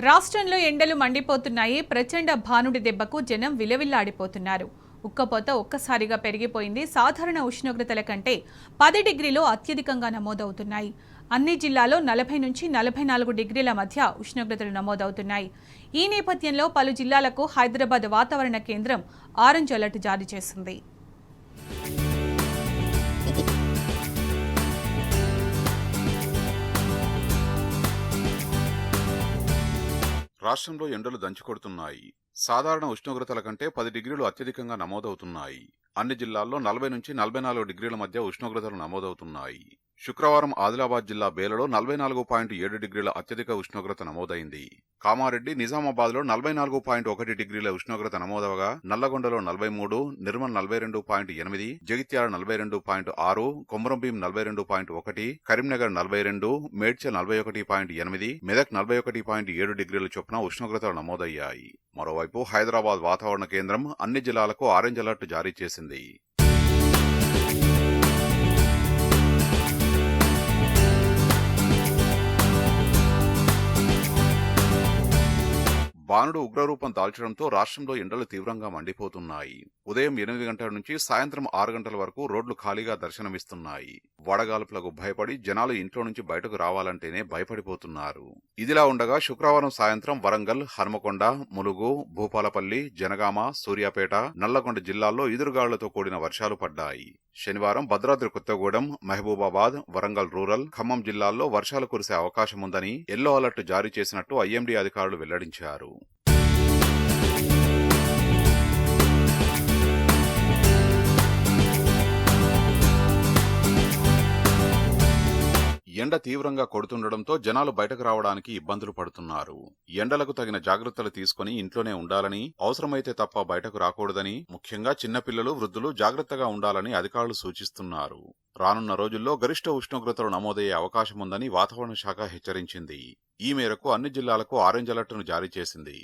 రాష్ట్రంలో ఎండలు మండిపోతున్నాయి. ప్రచండ భానుడి దెబ్బకు జనం విలవిల్లాడిపోతున్నారు. ఉక్కపోత ఒక్కసారిగా పెరిగిపోయింది. సాధారణ ఉష్ణోగ్రతల కంటే 10 డిగ్రీలు అత్యధికంగా నమోదవుతున్నాయి. అన్ని జిల్లాల్లో 40 నుంచి 44 డిగ్రీల మధ్య ఉష్ణోగ్రతలు నమోదవుతున్నాయి. ఈ నేపథ్యంలో పలు జిల్లాలకు హైదరాబాద్ వాతావరణ కేంద్రం ఆరెంజ్ అలర్ట్ జారీ చేసింది. రాష్ట్రంలో ఎండలు దంచుకొడుతున్నాయి. సాధారణ ఉష్ణోగ్రతల కంటే 10 డిగ్రీలు అత్యధికంగా నమోదవుతున్నాయి. అన్ని జిల్లాల్లో 40 నుంచి 44 డిగ్రీల మధ్య ఉష్ణోగ్రతలు నమోదవుతున్నాయి. శుక్రవారం ఆదిలాబాద్ జిల్లా బేలలో 44.7 డిగ్రీల అత్యధిక ఉష్ణోగ్రత నమోదైంది. కామారెడ్డి, నిజామాబాద్లో 44.1 డిగ్రీల ఉష్ణోగ్రత నమోదవగా నల్లగొండలో 43, నిర్మల్ 42.8, జగిత్యాల 42.6, కొమరంభీం 42.1, కరీంనగర్ 42, మేడ్చల్ 41.8, మెదక్ 41.7 డిగ్రీల చొప్పున ఉష్ణోగ్రతలు నమోదయ్యాయి. మరోవైపు హైదరాబాద్ వాతావరణ కేంద్రం అన్ని జిల్లాలకు ఆరెంజ్ అలర్ట్ జారీ చేసింది. బాణుడు ఉగ్రరూపం దాల్చడంతో రాష్ట్రంలో ఎండలు తీవ్రంగా మండిపోతున్నాయి. ఉదయం 8 గంటల నుంచి సాయంత్రం 6 గంటల వరకు రోడ్లు ఖాళీగా దర్శనమిస్తున్నాయి. వడగాల్పులకు భయపడి జనాలు ఇంట్లో నుంచి బయటకు రావాలంటేనే భయపడిపోతున్నారు. ఇదిలా ఉండగా శుక్రవారం సాయంత్రం వరంగల్, హన్మకొండ, ములుగు, భూపాలపల్లి, జనగామ, సూర్యాపేట, నల్లగొండ జిల్లాల్లో ఈదురుగాలులతో కూడిన వర్షాలు పడ్డాయి. శనివారం భద్రాద్రి కొత్తగూడెం, మహబూబాబాద్, వరంగల్ రూరల్, ఖమ్మం జిల్లాల్లో వర్షాలు కురిసే అవకాశముందని ఎల్లో అలర్ట్ జారీ చేసినట్టు ఐఎండీ అధికారులు వెల్లడించారు. ఎండ తీవ్రంగా కొడుతుండటంతో జనాలు బయటకు రావడానికి ఇబ్బందులు పడుతున్నారు. ఎండలకు తగిన జాగ్రత్తలు తీసుకుని ఇంట్లోనే ఉండాలని, అవసరమైతే తప్ప బయటకు రాకూడదని, ముఖ్యంగా చిన్నపిల్లలు, వృద్ధులు జాగ్రత్తగా ఉండాలని అధికారులు సూచిస్తున్నారు. రానున్న రోజుల్లో గరిష్ట ఉష్ణోగ్రతలు నమోదయ్యే అవకాశముందని వాతావరణ శాఖ హెచ్చరించింది. ఈ మేరకు అన్ని జిల్లాలకు ఆరెంజ్ అలర్ట్ను జారీ చేసింది.